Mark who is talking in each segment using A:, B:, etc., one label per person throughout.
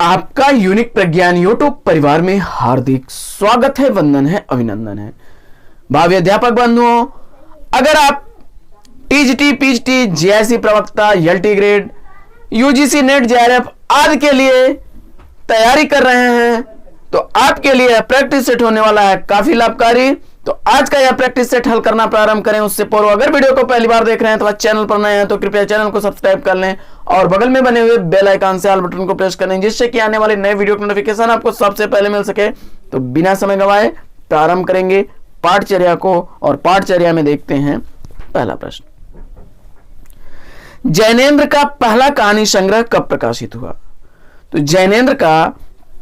A: आपका यूनिक प्रज्ञान यूट्यूब परिवार में हार्दिक स्वागत है, वंदन है, अभिनंदन है। भावी अध्यापक बंधुओं, अगर आप टीजीटी, पीजीटी, जेआईसी प्रवक्ता, LT grade, UGC net, JRF आदि के लिए तैयारी कर रहे हैं तो आपके लिए प्रैक्टिस सेट होने वाला है काफी लाभकारी। तो आज का यह प्रैक्टिस सेट हल करना प्रारंभ करें उससे पूर्व अगर वीडियो को पहली बार देख रहे हैं तो चैनल पर नए हैं तो कृपया चैनल को सब्सक्राइब कर लें और बगल में बने हुए बेल आइकन से ऑल बटन को प्रेस करें, जिससे कि आने वाले नए वीडियो की नोटिफिकेशन आपको सबसे पहले मिल सके। तो बिना समय गंवाए प्रारंभ करेंगे पाठचर्या को, और पाठचर्या में देखते हैं पहला प्रश्न। जैनेन्द्र का पहला कहानी संग्रह कब प्रकाशित हुआ? तो जैनेन्द्र का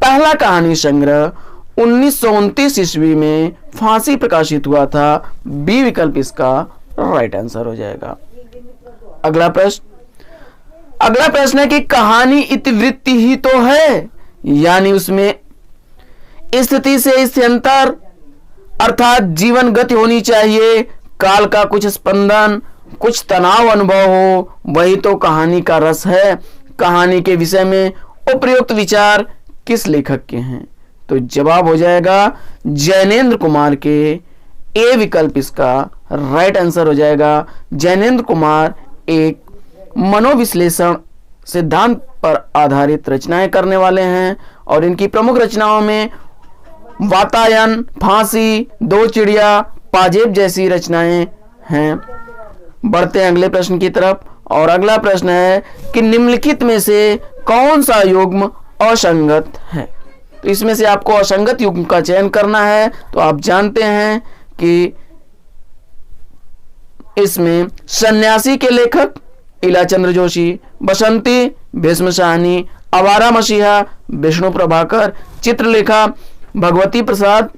A: पहला कहानी संग्रह 1929 ईस्वी में फांसी प्रकाशित हुआ था। बी विकल्प इसका राइट आंसर हो जाएगा। अगला प्रश्न है कि कहानी इतिवृत्ति ही तो है, यानी उसमें स्थिति से स्थित्यंतर अर्थात जीवन गति होनी चाहिए, काल का कुछ स्पंदन, कुछ तनाव अनुभव हो, वही तो कहानी का रस है। कहानी के विषय में उपयुक्त विचार किस लेखक के हैं? तो जवाब हो जाएगा जैनेन्द्र कुमार के। ए विकल्प इसका राइट आंसर हो जाएगा। जैनेन्द्र कुमार एक मनोविश्लेषण सिद्धांत पर आधारित रचनाएं करने वाले हैं और इनकी प्रमुख रचनाओं में वातायन, फांसी, दो चिड़िया, पाजेब जैसी रचनाएं हैं। बढ़ते हैं अगले प्रश्न की तरफ, और अगला प्रश्न है कि निम्नलिखित में से कौन सा युग्म असंगत है? तो इसमें से आपको असंगत युग्म का चयन करना है। तो आप जानते हैं कि इसमें सन्यासी के लेखक इलाचंद्र जोशी, बसंती भीष्म साहनी, आवारा मसीहा विष्णु प्रभाकर, चित्रलेखा भगवती प्रसाद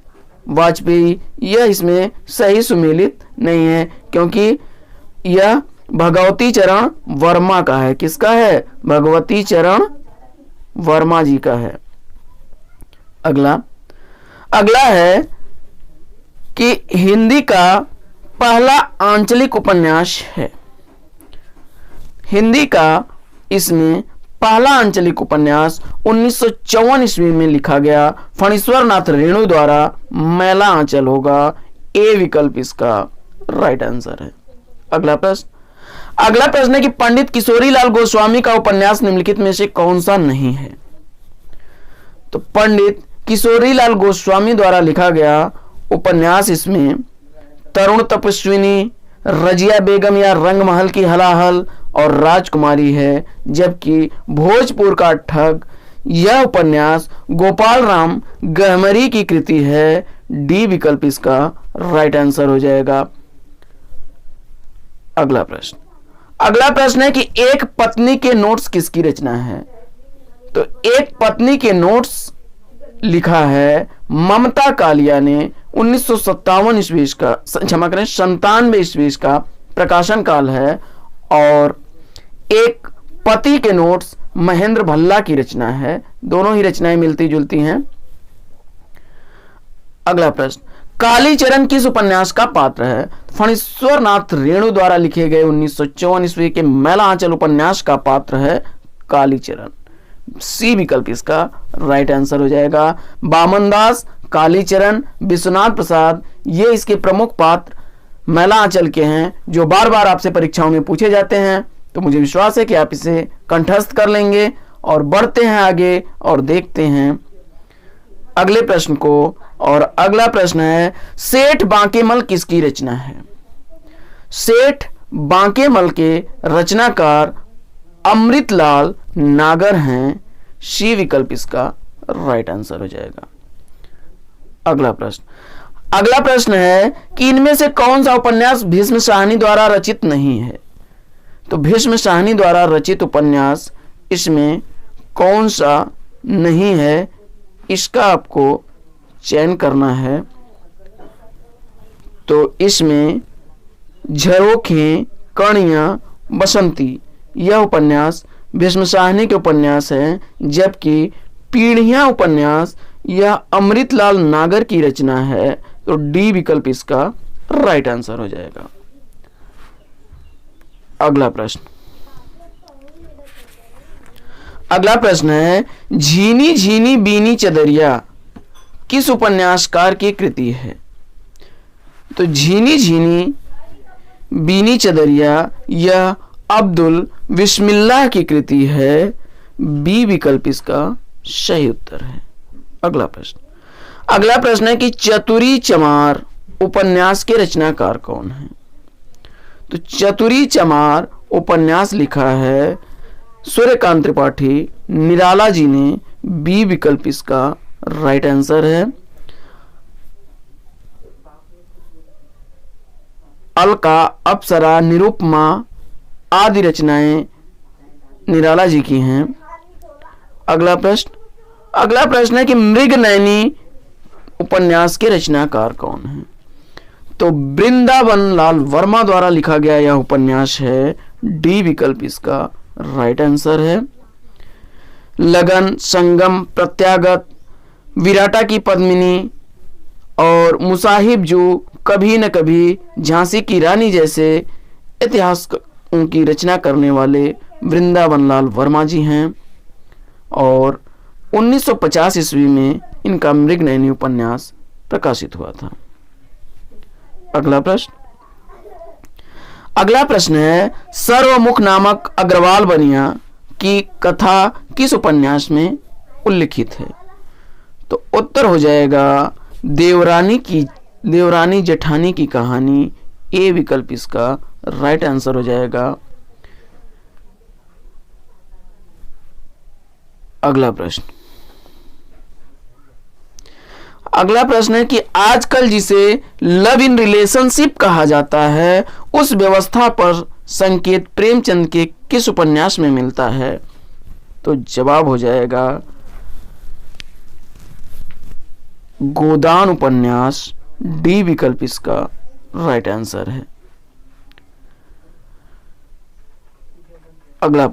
A: वाजपेयी, यह इसमें सही सुमेलित नहीं है क्योंकि यह भगवती चरण वर्मा का है। किसका है? भगवती चरण वर्मा जी का है। अगला है कि हिंदी का पहला आंचलिक उपन्यास है। हिंदी का इसमें पहला आंचलिक उपन्यास 1954 ईस्वी में लिखा गया फणीश्वर नाथ रेणु द्वारा मैला आंचल होगा। ए विकल्प इसका राइट आंसर है। अगला प्रश्न है कि पंडित किशोरीलाल गोस्वामी का उपन्यास निम्नलिखित में से कौन सा नहीं है? तो पंडित किशोरीलाल गोस्वामी द्वारा लिखा गया उपन्यास इसमें तरुण तपस्विनी, रजिया बेगम या रंगमहल की हलाहल और राजकुमारी है, जबकि भोजपुर का ठग यह उपन्यास गोपाल राम गहमरी की कृति है। डी विकल्प इसका राइट आंसर हो जाएगा। अगला प्रश्न है कि एक पत्नी के नोट्स किसकी रचना है? तो एक पत्नी के नोट्स लिखा है ममता कालिया ने 1957 ईस्वी का, क्षमा करें 97 ईस्वी का प्रकाशन काल है, और एक पति के नोट्स महेंद्र भल्ला की रचना है। दोनों ही रचनाएं मिलती जुलती हैं। अगला प्रश्न, कालीचरण किस उपन्यास का पात्र है? फणीश्वर नाथ रेणु द्वारा लिखे गए 1954 ईस्वी के मैला आंचल उपन्यास का पात्र है कालीचरण। सी विकल्प इसका राइट आंसर हो जाएगा। बामन दास, कालीचरण, विश्वनाथ प्रसाद, ये इसके प्रमुख पात्र मैला आंचल के हैं जो बार बार आपसे परीक्षाओं में पूछे जाते हैं। तो मुझे विश्वास है कि आप इसे कंठस्थ कर लेंगे। और बढ़ते हैं आगे और देखते हैं अगले प्रश्न को, और अगला प्रश्न है सेठ बांकेमल किसकी रचना है? सेठ बांकेमल के रचनाकार अमृतलाल नागर हैं। सी विकल्प इसका राइट आंसर हो जाएगा। अगला प्रश्न है कि इनमें से कौन सा उपन्यास भीष्म साहनी द्वारा रचित नहीं है? तो भीष्म साहनी द्वारा रचित उपन्यास इसमें कौन सा नहीं है, इसका आपको चयन करना है। तो इसमें झरोखें, कणियां, बसंती, यह उपन्यास भीष्म साहनी के उपन्यास हैं, जबकि पीढ़ियां उपन्यास यह अमृतलाल नागर की रचना है। तो डी विकल्प इसका राइट आंसर हो जाएगा। अगला अगला प्रश्न है, झीनी झीनी बीनी चदरिया किस उपन्यासकार की कृति है? तो झीनी झीनी बीनी चदरिया यह अब्दुल बिस्मिल्लाह की कृति है। बी विकल्प इसका सही उत्तर है। अगला प्रश्न है कि चतुरी चमार उपन्यास के रचनाकार कौन है? तो चतुरी चमार उपन्यास लिखा है सूर्यकांत त्रिपाठी, निराला जी ने। बी विकल्प इसका राइट आंसर है। अलका, अप्सरा, निरुपमा आदि रचनाएं निराला जी की हैं। अगला प्रश्न है कि मृगनयनी उपन्यास के रचनाकार कौन है? तो वृंदावन लाल वर्मा द्वारा लिखा गया यह उपन्यास है। डी विकल्प इसका राइट आंसर है। लगन, संगम, प्रत्यागत, विराटा की पद्मिनी और मुसाहिब जो कभी न कभी, झांसी की रानी जैसे इतिहास की रचना करने वाले वृंदावन लाल वर्मा जी हैं और 1950 ईस्वी में इनका मृगनयनी उपन्यास प्रकाशित हुआ था। अगला प्रश्न है, सर्वमुख नामक अग्रवाल बनिया की कथा किस उपन्यास में उल्लिखित है? तो उत्तर हो जाएगा देवरानी जेठानी की कहानी। ए विकल्प इसका राइट आंसर हो जाएगा। अगला प्रश्न है कि आजकल जिसे लव इन रिलेशनशिप कहा जाता है उस व्यवस्था पर संकेत प्रेमचंद के किस उपन्यास में मिलता है? तो जवाब हो जाएगा गोदान उपन्यास। डी विकल्प इसका राइट आंसर है। अगला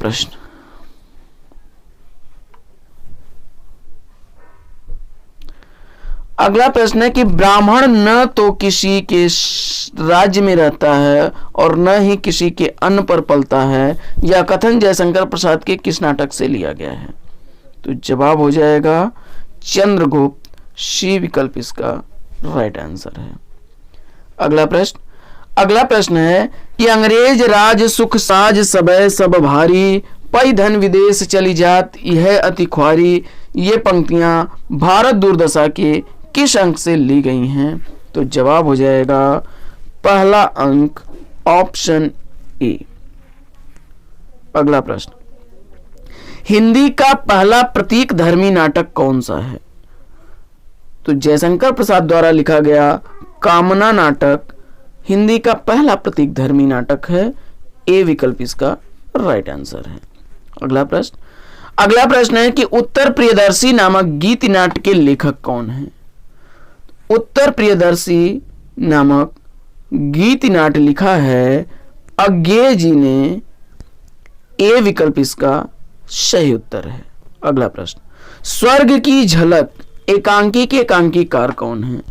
A: प्रश्न है कि ब्राह्मण न तो किसी के राज्य में रहता है और न ही किसी के अन्न पर पलता है, यह कथन जयशंकर प्रसाद के किस नाटक से लिया गया है? तो जवाब हो जाएगा चंद्रगुप्त। सी विकल्प इसका राइट आंसर है। अगला प्रश्न है कि अंग्रेज राज सुख साज सबे सब भारी, पई धन विदेश चली जात यह अति ख्वारी। ये पंक्तियां भारत दुर्दशा के किस अंक से ली गई हैं? तो जवाब हो जाएगा पहला अंक, ऑप्शन ए। अगला प्रश्न, हिंदी का पहला प्रतीक धर्मी नाटक कौन सा है? तो जयशंकर प्रसाद द्वारा लिखा गया कामना नाटक हिंदी का पहला प्रतीक धर्मी नाटक है। ए विकल्प इसका राइट आंसर है। अगला प्रश्न है कि उत्तर प्रियदर्शी नामक गीति नाट्य के लेखक कौन है? उत्तर प्रियदर्शी नामक गीति नाट्य लिखा है अज्ञेय जी ने। ए विकल्प इसका सही उत्तर है। अगला प्रश्न, स्वर्ग की झलक एकांकी के एकांकीकार कौन है?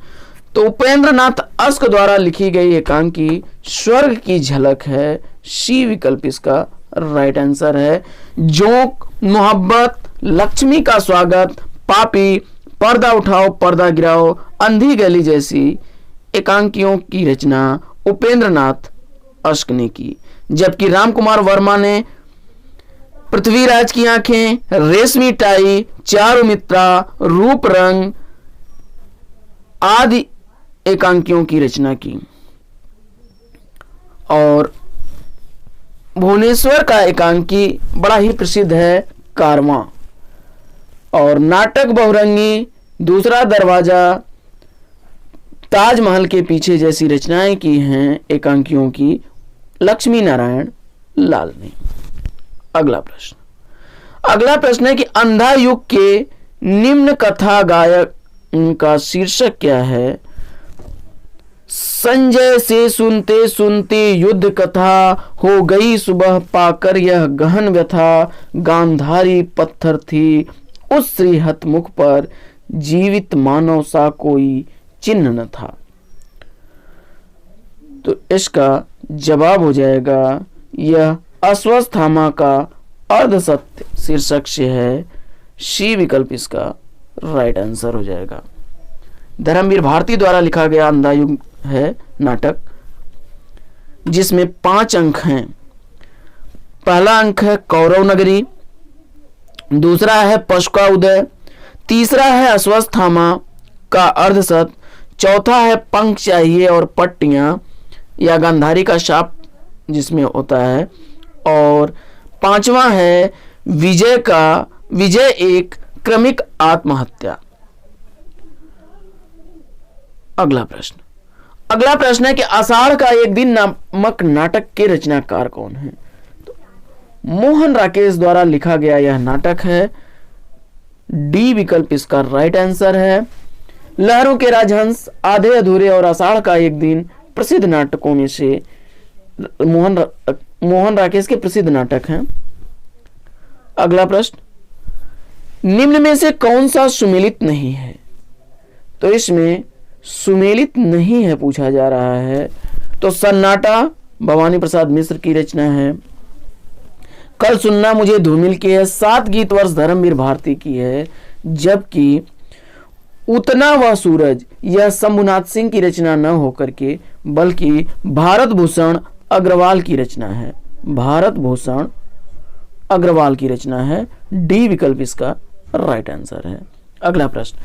A: तो उपेंद्र नाथ अस्क द्वारा लिखी गई एकांकी स्वर्ग की झलक है। सी विकल्प इसका राइट आंसर है। जोंक, मोहब्बत, लक्ष्मी का स्वागत, पापी, पर्दा उठाओ पर्दा गिराओ, अंधी गली जैसी एकांकियों की रचना उपेंद्र नाथ अस्क ने की, जबकि रामकुमार वर्मा ने पृथ्वीराज की आंखें, रेशमी टाई, चारुमित्रा, रूप रंग आदि एकांकियों की रचना की। और भुवनेश्वर का एकांकी बड़ा ही प्रसिद्ध है कारवां। और नाटक बहुरंगी, दूसरा दरवाजा, ताजमहल के पीछे जैसी रचनाएं की हैं एकांकियों की लक्ष्मी नारायण लाल ने। अगला प्रश्न है कि अंधा युग के निम्न कथा गायक का शीर्षक क्या है? संजय से सुनते सुनते युद्ध कथा, हो गई सुबह पाकर यह गहन व्यथा, गांधारी पत्थर थी उस श्रीहत मुख पर, जीवित मानव सा कोई चिन्ह न था। तो इसका जवाब हो जाएगा यह अश्वत्थामा का अर्धसत्य शीर्षक से है। सी विकल्प इसका राइट आंसर हो जाएगा। धर्मवीर भारती द्वारा लिखा गया अंधायुग है नाटक, जिसमें 5 अंक हैं। पहला अंक है कौरव नगरी, दूसरा है पशु का उदय, तीसरा है अश्वत्थामा का अर्धसत, चौथा है पंख चाहिए और पट्टियां या गांधारी का शाप जिसमें होता है, और 5वां है विजय एक क्रमिक आत्महत्या। अगला प्रश्न है कि आषाढ़ का एक दिन नामक नाटक के रचनाकार कौन है? तो मोहन राकेश द्वारा लिखा गया यह नाटक है। डी विकल्प इसका राइट आंसर है। लहरों के राजहंस, आधे अधूरे और आषाढ़ का एक दिन प्रसिद्ध नाटकों में से मोहन राकेश के प्रसिद्ध नाटक हैं। अगला प्रश्न, निम्न में से कौन सा सुमेलित नहीं है? तो इसमें सुमेलित नहीं है पूछा जा रहा है। तो सन्नाटा भवानी प्रसाद मिश्र की रचना है। कल सुनना मुझे धूमिल की है। 7 गीत वर्ष धर्मवीर भारती की है। जबकि उतना वह सूरज यह शंभुनाथ सिंह की रचना न होकर के बल्कि भारत भूषण अग्रवाल की रचना है। भारत भूषण अग्रवाल की रचना है। डी विकल्प इसका राइट आंसर है। अगला प्रश्न,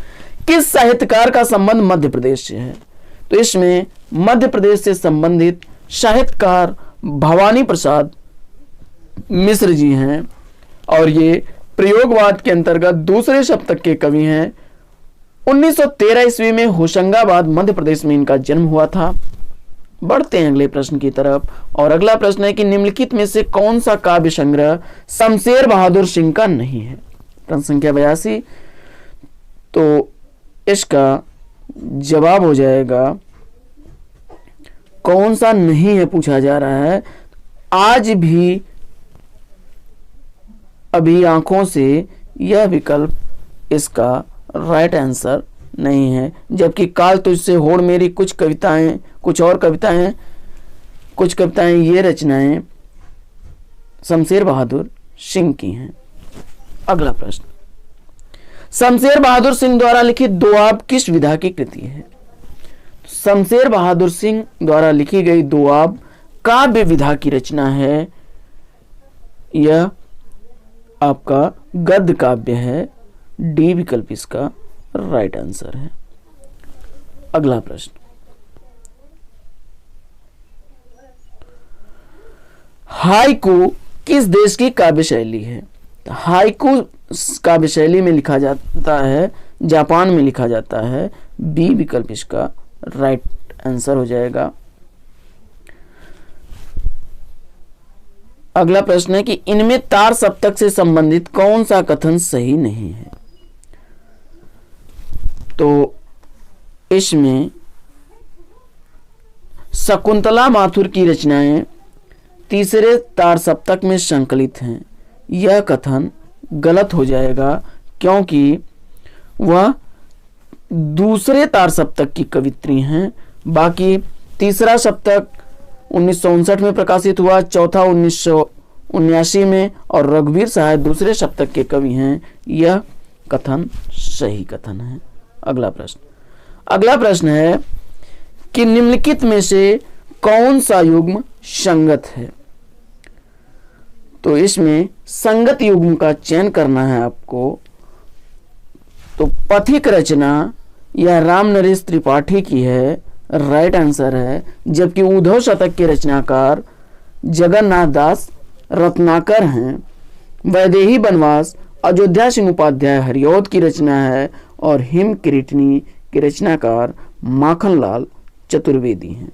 A: किस साहित्यकार का संबंध मध्य प्रदेश से है? तो इसमें मध्य प्रदेश से संबंधित साहित्यकार भवानी प्रसाद मिश्र जी हैं और ये प्रयोगवाद के अंतर्गत दूसरे शतक के कवि हैं। 1913 ईस्वी में होशंगाबाद मध्य प्रदेश में इनका जन्म हुआ था। बढ़ते हैं अगले प्रश्न की तरफ, और अगला प्रश्न है कि निम्नलिखित में से कौन सा काव्य संग्रह शमशेर बहादुर सिंह का नहीं है? प्रश्न संख्या 82। तो इसका जवाब हो जाएगा कौन सा नहीं है पूछा जा रहा है। आज भी अभी आंखों से यह विकल्प इसका राइट आंसर नहीं है। जबकि काल तुझसे होड़ मेरी कुछ कविताएं ये रचनाएं शमशेर बहादुर सिंह की हैं। अगला प्रश्न, शमशेर बहादुर सिंह द्वारा लिखित दोआब किस विधा की कृति है? शमशेर बहादुर सिंह द्वारा लिखी गई दोआब काव्य विधा की रचना है। यह आपका गद्य काव्य है। डी विकल्प इसका राइट आंसर है। अगला प्रश्न, हाइकू किस देश की काव्य शैली है? हाइकू काव्य शैली में लिखा जाता है, जापान में लिखा जाता है। बी विकल्प इसका राइट आंसर हो जाएगा। अगला प्रश्न है कि इनमें तार सप्तक से संबंधित कौन सा कथन सही नहीं है? तो इसमें शकुंतला माथुर की रचनाएं तीसरे तार सप्तक में संकलित हैं। यह कथन गलत हो जाएगा क्योंकि वह दूसरे तार सप्तक की कवित्री हैं। बाकी तीसरा सप्तक 1959 में प्रकाशित हुआ, चौथा 1979 में, और रघुवीर सहाय दूसरे सप्तक के कवि हैं। यह कथन सही कथन है। अगला प्रश्न है कि निम्नलिखित में से कौन सा युग्म संगत है? तो इसमें संगत युग्म का चयन करना है आपको। तो पथिक रचना यह राम नरेश त्रिपाठी की है, राइट आंसर है। जबकि उद्धव शतक के रचनाकार जगन्नाथ दास रत्नाकर हैं। वैदेही बनवास अयोध्या सिंह उपाध्याय हरिऔध की रचना है और हिम किरीटनी के रचनाकार माखनलाल चतुर्वेदी हैं।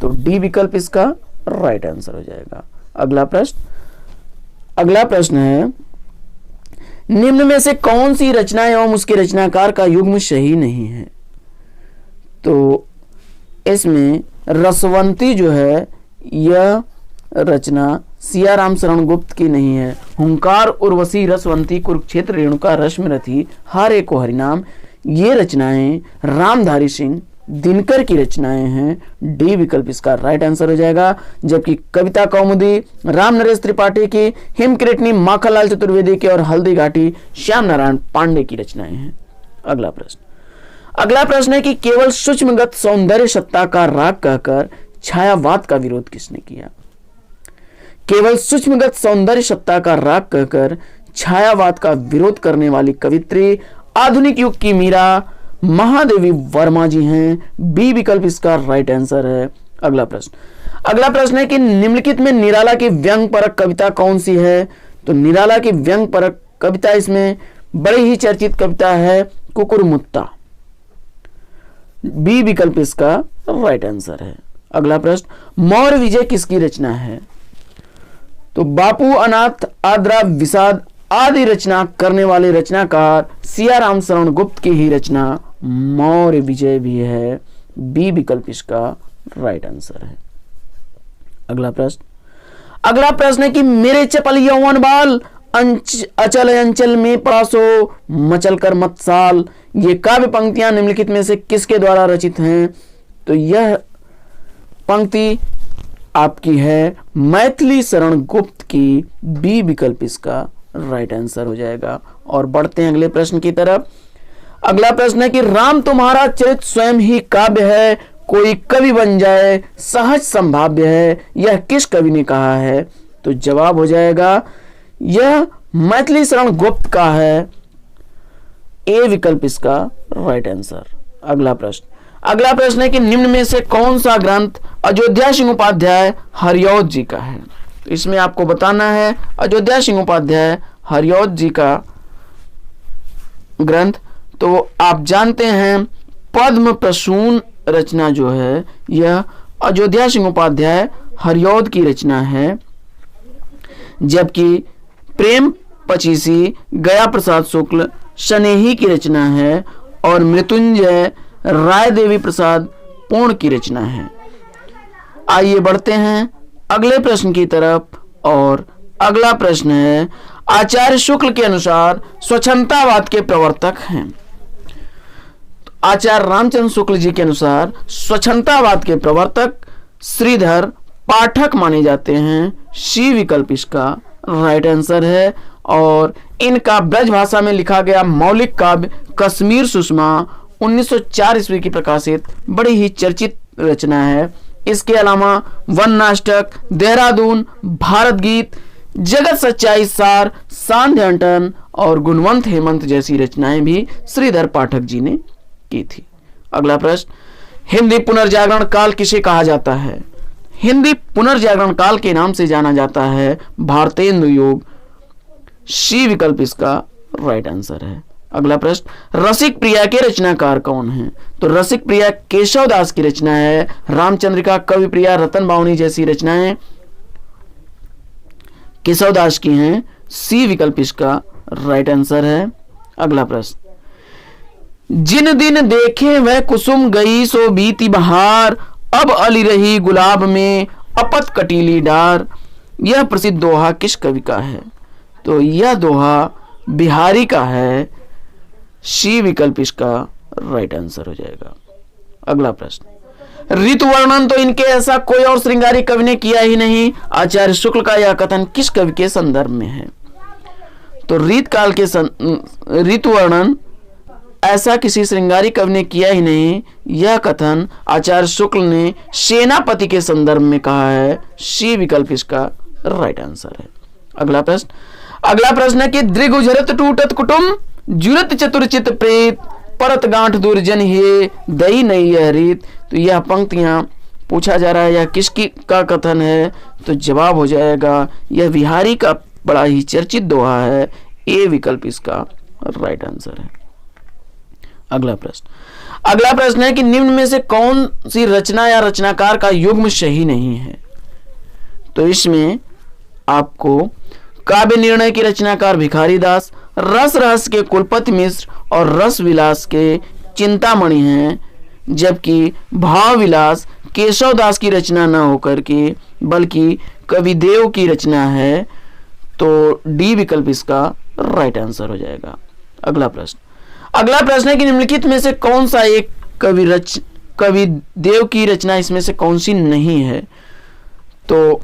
A: तो डी विकल्प इसका राइट आंसर हो जाएगा। अगला प्रश्न है, निम्न में से कौन सी रचना एवं उसके रचनाकार का युग्म सही नहीं है? तो इसमें रसवंती जो है यह रचना सियाराम शरण गुप्त की नहीं है। हुंकार उर्वशी रसवंती कुरुक्षेत्र रेणुका रश्मि रथी हारे को हरिनाम, ये रचनाएं रामधारी सिंह दिनकर की रचनाएं हैं। डी विकल्प इसका राइट आंसर हो जाएगा। जबकि कविता कौमुदी राम नरेश त्रिपाठी की, हिमकिरीटनी माखनलाल चतुर्वेदी की और हल्दी घाटी श्याम नारायण पांडे की रचनाएं हैं। अगला प्रश्न है कि केवल सूक्ष्मगत सौंदर्य सत्ता का राग कहकर छायावाद का विरोध किसने किया? केवल सूक्ष्मगत सौंदर्य सत्ता का राग कहकर छायावाद का विरोध करने वाली कवित्री आधुनिक युग की मीरा महादेवी वर्मा जी हैं। बी विकल्प इसका राइट आंसर है। अगला प्रश्न है कि निम्नलिखित में निराला की व्यंग परक कविता कौन सी है? तो निराला की व्यंग परक कविता इसमें बड़ी ही चर्चित कविता है कुकुरमुत्ता। बी विकल्प इसका राइट आंसर है। अगला प्रश्न, मौर्य विजय किसकी रचना है? तो बापू, अनाथ, आद्रा, विषाद आदि रचना करने वाले रचनाकार सियाराम शरण गुप्त की ही रचना मौर्य विजय भी है। बी विकल्प इसका राइट आंसर है। अगला प्रश्न है कि मेरे चपल यौवन बाल अचल अंचल में परासो मचल कर मत साल, ये काव्य पंक्तियां निम्नलिखित में से किसके द्वारा रचित हैं? तो यह पंक्ति आपकी है मैथिली शरण गुप्त की। बी विकल्प इसका राइट आंसर हो जाएगा। और बढ़ते हैं अगले प्रश्न की तरफ। अगला प्रश्न है कि राम तुम्हारा चरित्र स्वयं ही काव्य है, कोई कवि बन जाए सहज संभाव्य है, यह किस कवि ने कहा है? तो जवाब हो जाएगा यह मैथिली शरण गुप्त का है। ए विकल्प इसका राइट आंसर। अगला प्रश्न है कि निम्न में से कौन सा ग्रंथ अयोध्या सिंह उपाध्याय हरिऔध जी का है? तो इसमें आपको बताना है अयोध्या सिंह उपाध्याय हरिऔध जी का ग्रंथ। तो आप जानते हैं पद्म प्रसून रचना जो है यह अयोध्या सिंह उपाध्याय हरिऔध की रचना है। जबकि प्रेम पचीसी गया प्रसाद शुक्ल स्नेही की रचना है और मृत्युंजय राय देवी प्रसाद पूर्ण की रचना है। आइए बढ़ते हैं अगले प्रश्न की तरफ। और अगला प्रश्न है, आचार्य शुक्ल के अनुसार स्वच्छंदतावाद के प्रवर्तक हैं। आचार्य रामचंद्र शुक्ल जी के अनुसार स्वच्छंदतावाद के प्रवर्तक श्रीधर पाठक माने जाते हैं। सी विकल्प इसका राइट आंसर है। और इनका ब्रज भाषा में लिखा गया मौलिक काव्य कश्मीर सुषमा 1904 ईस्वी की प्रकाशित बड़ी ही चर्चित रचना है। इसके अलावा वननाष्टक, देहरादून, भारत गीत, जगत सच्चाई सार, सांध्य अंटन और गुणवंत हेमंत जैसी रचनाएं भी श्रीधर पाठक जी ने की थी। अगला प्रश्न, हिंदी पुनर्जागरण काल किसे कहा जाता है? हिंदी पुनर्जागरण काल के नाम से जाना जाता है भारतेंदु युग। सी विकल्प इसका राइट आंसर है। अगला प्रश्न, रसिक प्रिया के रचनाकार कौन हैं? तो रसिक प्रिया केशव दास की रचना है। रामचंद्रिका, कवि प्रिया, रतन बावनी जैसी रचनाएं केशव दास की हैं। सी विकल्प इसका राइट आंसर है। अगला प्रश्न, जिन दिन देखे वह कुसुम गई सो बीती बहार, अब अली रही गुलाब में अपत कटीली डार, यह प्रसिद्ध दोहा किस कवि का है? तो यह दोहा बिहारी का है। सी विकल्प इसका राइट आंसर हो जाएगा। अगला प्रश्न, ऋतु वर्णन तो इनके ऐसा कोई और श्रृंगारी कवि ने किया ही नहीं। आचार्य शुक्ल का यह कथन किस कवि के संदर्भ में है? तो ऋतकाल के ऋतु वर्णन ऐसा किसी श्रृंगारी कवि ने किया ही नहीं, यह कथन आचार्य शुक्ल ने सेनापति के संदर्भ में कहा है। सी विकल्प इसका राइट आंसर है। अगला प्रश्न है कि दृगुझरत टूटत कुटुम जुरत चतुरचित प्रेत, परत गांठ दुर्जन हे दई नई यह रीत। तो यह पंक्तियां पूछा जा रहा है यह किसकी का कथन है? तो जवाब हो जाएगा यह बिहारी का बड़ा ही चर्चित दोहा है। ए विकल्प इसका राइट आंसर है। अगला प्रश्न है कि निम्न में से कौन सी रचना या रचनाकार का युग्म सही नहीं है? तो इसमें आपको काव्य निर्णय की रचनाकार भिखारी दास, रस रहस्य के कुलपति मिश्र और रस विलास के चिंतामणि हैं। जबकि भाव विलास केशव दास की रचना न होकर के बल्कि कविदेव की रचना है। तो डी विकल्प इसका राइट आंसर हो जाएगा। अगला प्रश्न है कि निम्नलिखित में से कौन सा एक कवि देव की रचना इसमें से कौन सी नहीं है? तो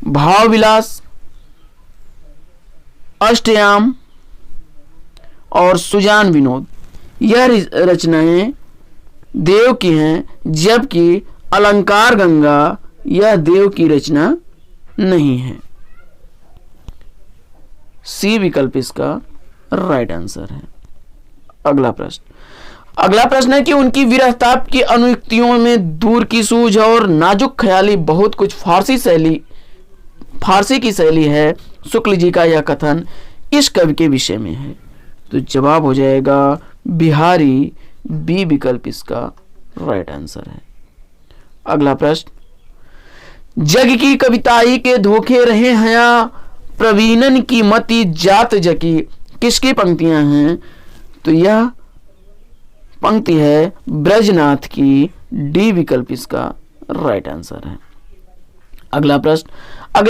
A: भाव विलास, अष्टयाम और सुजान विनोद, यह रचनाएं देव की हैं, जबकि अलंकार गंगा यह देव की रचना नहीं है। सी विकल्प इसका राइट आंसर है। अगला प्रश्न है कि उनकी विरहताप की अनुयुक्तियों में दूर की सूझ और नाजुक ख्याली बहुत कुछ फारसी की शैली है। शुक्ल जी का यह कथन इस कवि के विषय में है। तो जवाब हो जाएगा बिहारी, बी विकल्प इसका राइट आंसर है। अगला प्रश्न, जग की कविताई के धोखे रहे हया, प्रवीणन की मति जात जकी, किसकी पंक्तियां हैं? तो यह पंक्ति है ब्रजनाथ की, डी विकल्प इसका राइट आंसर है। अगला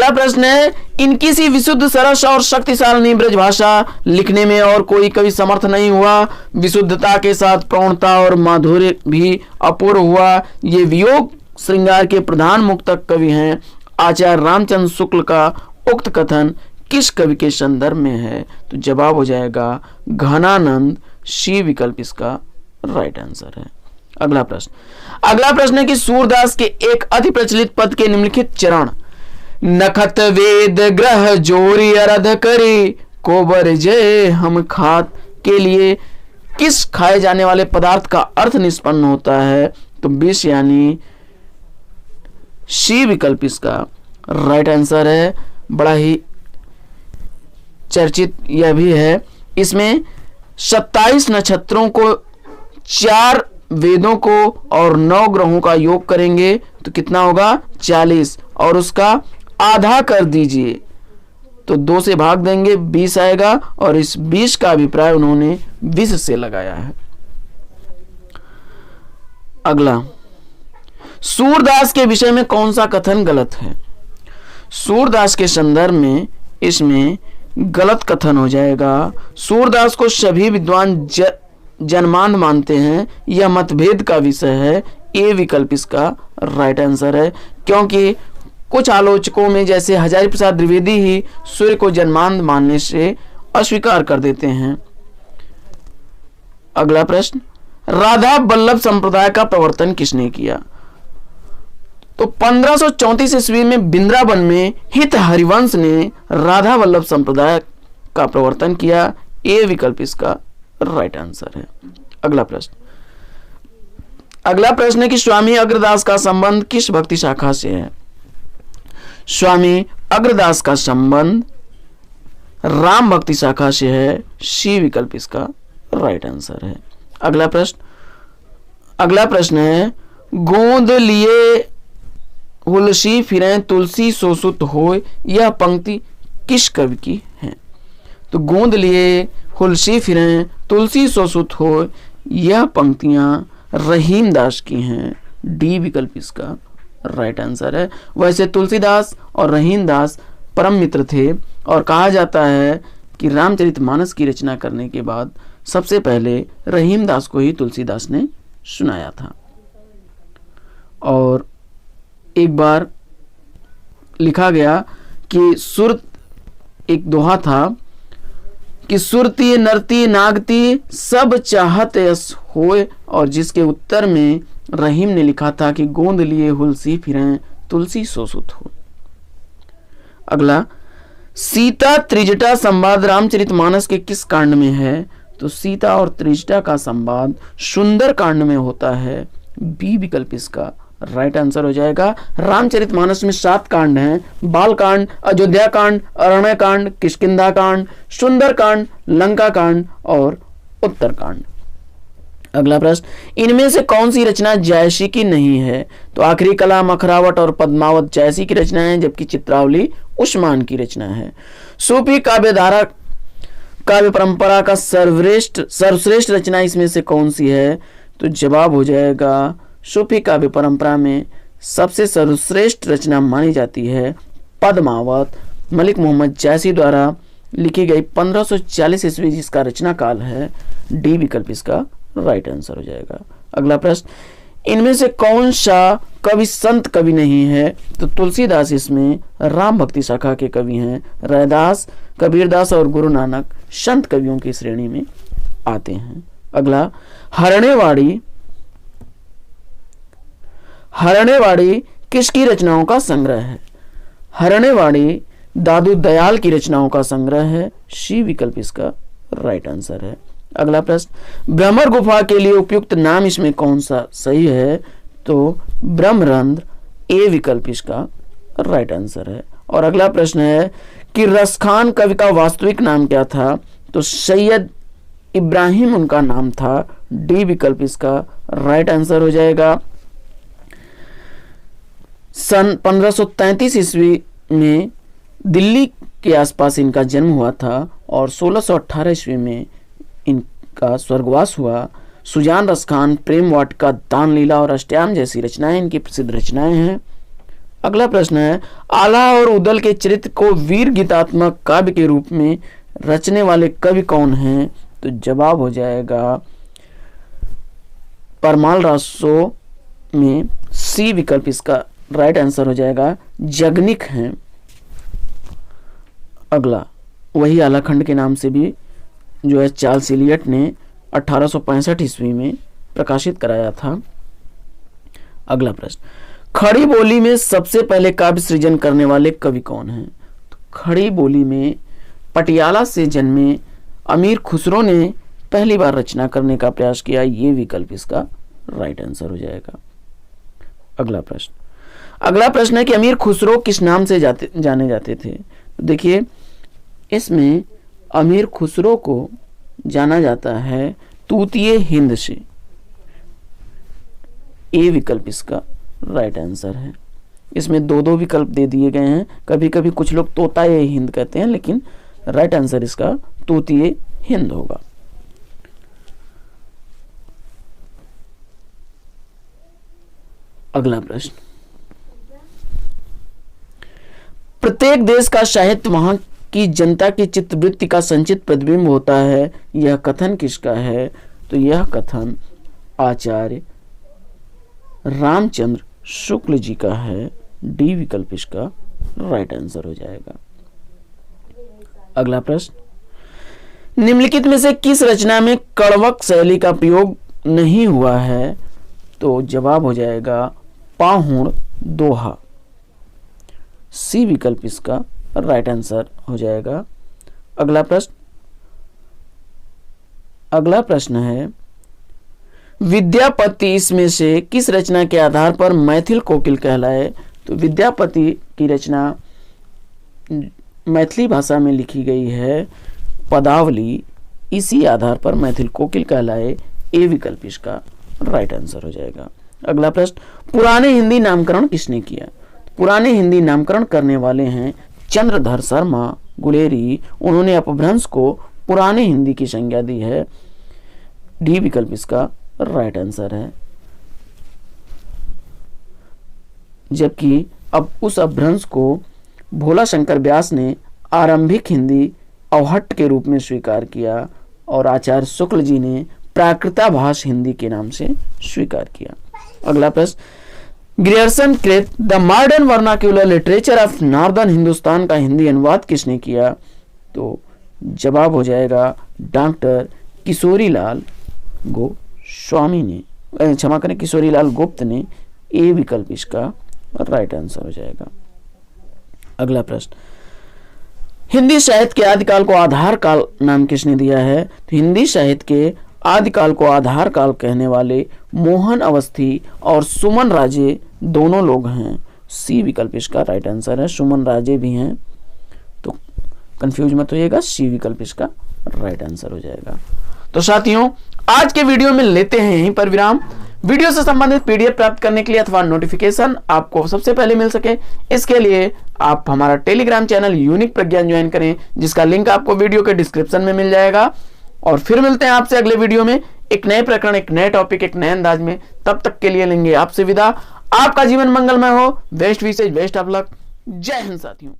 A: प्रश्न है, इनकी सी विशुद्ध सरस और शक्तिशाली ब्रज भाषा लिखने में और कोई कवि समर्थ नहीं हुआ। विशुद्धता के साथ प्रौढ़ता और माधुर्य भी अपूर्व हुआ। ये वियोग श्रृंगार के प्रधान मुक्तक कवि हैं। आचार्य रामचंद्र शुक्ल का उक्त कथन किस कवि के संदर्भ में है? तो जवाब हो जाएगा घनानंद, सी विकल्प इसका राइट आंसर है। अगला प्रश्न है कि सूरदास के एक अति प्रचलित पद के निम्नलिखित चरण, नखत वेद ग्रह जोरी अरध करे, कोबर जय हम खात, के लिए किस खाए जाने वाले पदार्थ का अर्थ निष्पन्न होता है? तो विष, यानी सी विकल्प इसका राइट आंसर है। बड़ा ही चर्चित यह भी है। इसमें 27 नक्षत्रों को, 4 वेदों को और 9 ग्रहों का योग करेंगे तो कितना होगा? 40, और उसका आधा कर दीजिए तो 2 से भाग देंगे, 20 आएगा, और इस 20 का अभिप्राय उन्होंने विष से लगाया है। अगला, सूरदास के विषय में कौन सा कथन गलत है? सूरदास के संदर्भ में इसमें गलत कथन हो जाएगा। सूरदास को सभी विद्वान जन्मांध मानते हैं, यह मतभेद का विषय है। ए विकल्प इसका राइट आंसर है, क्योंकि कुछ आलोचकों में जैसे हजारी प्रसाद द्विवेदी ही सूर्य को जन्मांध मानने से अस्वीकार कर देते हैं। अगला प्रश्न, राधा वल्लभ संप्रदाय का प्रवर्तन किसने किया? तो 1534 ईस्वी में वृंदावन में हित हरिवंश ने राधा वल्लभ संप्रदाय का प्रवर्तन किया। ए विकल्प इसका राइट आंसर है। अगला प्रश्न है कि स्वामी अग्रदास का संबंध किस भक्ति शाखा से है? स्वामी अग्रदास का संबंध राम भक्ति शाखा से है। सी विकल्प इसका राइट आंसर है। अगला प्रश्न है, गोंद लिए हुलसी फिरें तुलसी सोसुत होय, यह पंक्ति किस कवि की है? तो गोंद लिए हुलसी फिरें तुलसी सोसुत होय, यह पंक्तियां रहीम दास की हैं। डी विकल्प इसका राइट आंसर है। वैसे तुलसीदास और रहीम दास परम मित्र थे और कहा जाता है कि रामचरितमानस की रचना करने के बाद सबसे पहले रहीम दास को ही तुलसीदास ने सुनाया था। और एक बार लिखा गया कि एक दोहा था कि सुरती नरती नागती सब चाहत यस होए, और जिसके उत्तर में रहीम ने लिखा था कि गोंद लिए हुलसी फिरें तुलसी सोसुत हो। अगला, सीता त्रिजटा संवाद रामचरितमानस के किस कांड में है? तो सीता और त्रिजटा का संवाद सुंदर कांड में होता है। बी विकल्प इसका राइट आंसर हो जाएगा। रामचरितमानस में 7 कांड हैं, बाल कांड, अयोध्या कांड, अरण्य कांड, किष्किंधा कांड, सुंदर कांड, लंका कांड और उत्तर कांड। अगला प्रश्न, इनमें से कौन सी रचना जयसी की नहीं है? तो आखिरी कला, मखरावट और पद्मावत जयसी की रचना है, जबकि चित्रावली उस्मान की रचना है। सूफी काव्यधारा काव्य परंपरा का सर्वश्रेष्ठ रचना इसमें से कौन सी है? तो जवाब हो जाएगा सूफी काव्य परंपरा में सबसे सर्वश्रेष्ठ रचना मानी जाती है पद्मावत, मलिक मोहम्मद जैसी द्वारा लिखी गई 1540 ईस्वी जिसका रचना काल है। डी विकल्प इसका राइट आंसर हो जाएगा। अगला प्रश्न, इनमें से कौन सा कवि संत कवि नहीं है? तो तुलसीदास इसमें राम भक्ति शाखा के कवि हैं। रैदास, कबीरदास और गुरु नानक संत कवियों की श्रेणी में आते हैं। अगला, हरणेवाड़ी। हरणेवाड़ी किसकी रचनाओं का संग्रह है? हरणेवाड़ी दादू दयाल की रचनाओं का संग्रह है। सी विकल्प इसका राइट आंसर है। अगला प्रश्न, भ्रमर गुफा के लिए उपयुक्त नाम इसमें कौन सा सही है? तो ब्रह्मरंध्र, ए विकल्प इसका राइट आंसर है। और अगला प्रश्न है कि रसखान कवि का वास्तविक नाम क्या था? तो सैयद इब्राहिम उनका नाम था। डी विकल्प इसका राइट आंसर हो जाएगा। सन 1533 ईस्वी में दिल्ली के आसपास इनका जन्म हुआ था और 1618 ईस्वी में इनका स्वर्गवास हुआ। सुजान रसखान, प्रेम वाटिका, दान लीला और अष्टयाम जैसी रचनाएं इनकी प्रसिद्ध रचनाएं हैं। अगला प्रश्न है, आला और उदल के चरित्र को वीर गीतात्मक काव्य के रूप में रचने वाले कवि कौन हैं? तो जवाब हो जाएगा परमाल रासो में सी विकल्प इसका राइट आंसर हो जाएगा। जगनिक हैं। अगला, वही आलाखंड के नाम से भी जो है चार्ल्स इलियट ने 1865 ईस्वी में प्रकाशित कराया था। अगला प्रश्न, खड़ी बोली में सबसे पहले काव्य सृजन करने वाले कवि कौन हैं? तो खड़ी बोली में पटियाला से जन्मे अमीर खुसरो ने पहली बार रचना करने का प्रयास किया। ये विकल्प इसका राइट आंसर हो जाएगा। अगला प्रश्न है कि अमीर खुसरो किस नाम से जाने जाते थे? तो देखिए, इसमें अमीर खुसरो को जाना जाता है तूतीय हिंद से। ए विकल्प इसका राइट आंसर है। इसमें दो विकल्प दे दिए गए हैं। कभी कभी कुछ लोग तोताए हिंद कहते हैं, लेकिन राइट आंसर इसका तूतीय हिंद होगा। अगला प्रश्न, प्रत्येक देश का साहित्य वहां की जनता की चित्तवृत्ति का संचित प्रतिबिंब होता है। यह कथन किसका है? तो यह कथन आचार्य रामचंद्र शुक्ल जी का है। डी विकल्प इसका राइट आंसर हो जाएगा। अगला प्रश्न, निम्नलिखित में से किस रचना में कड़वक शैली का प्रयोग नहीं हुआ है? तो जवाब हो जाएगा पाहुण दोहा। सी विकल्प इसका राइट आंसर हो जाएगा। अगला प्रश्न है, विद्यापति इसमें से किस रचना के आधार पर मैथिल कोकिल कहलाए? तो विद्यापति की रचना मैथिली भाषा में लिखी गई है, पदावली। इसी आधार पर मैथिल कोकिल कहलाए। ए विकल्प इसका राइट आंसर हो जाएगा। अगला प्रश्न, पुराने हिंदी नामकरण किसने किया? पुराने हिंदी नामकरण करने वाले हैं चंद्रधर शर्मा गुलेरी। उन्होंने अपभ्रंश को पुराने हिंदी की संज्ञा दी है। डी विकल्प इसका राइट आंसर है। जबकि अब उस अपभ्रंश को भोला शंकर व्यास ने आरंभिक हिंदी अवहट्ट के रूप में स्वीकार किया और आचार्य शुक्ल जी ने प्राकृताभास हिंदी के नाम से स्वीकार किया। अगला प्रश्न, ग्रियर्सन कृत the modern vernacular literature of northern Hindustan का हिंदी अनुवाद किसने किया? तो जवाब हो जाएगा डॉक्टर किशोरीलाल गोस्वामी ने, क्षमा करें किशोरीलाल गुप्त ने। ए विकल्प इसका राइट आंसर हो जाएगा। अगला प्रश्न, हिंदी साहित्य के आदिकाल को आधार काल नाम किसने दिया है? तो हिंदी साहित्य के आदिकाल को आधार काल कहने वाले मोहन अवस्थी और सुमन राजे दोनों लोग हैं। सी विकल्प इसका राइट आंसर है। सुमन राजे भी हैं, तो कंफ्यूज मत होइएगा। सी विकल्प इसका राइट आंसर हो जाएगा। तो साथियों, आज के वीडियो में लेते हैं यहीं पर विराम। वीडियो से संबंधित पीडीएफ प्राप्त करने के लिए अथवा नोटिफिकेशन आपको सबसे पहले मिल सके, इसके लिए आप हमारा टेलीग्राम चैनल यूनिक प्रज्ञान ज्वाइन करें, जिसका लिंक आपको वीडियो के डिस्क्रिप्शन में मिल जाएगा। और फिर मिलते हैं आपसे अगले वीडियो में एक नए प्रकरण, एक नए टॉपिक, एक नए अंदाज में। तब तक के लिए लेंगे आपसे विदा। आपका जीवन मंगलमय हो। Best wishes, best of luck. जय हिंद साथियों।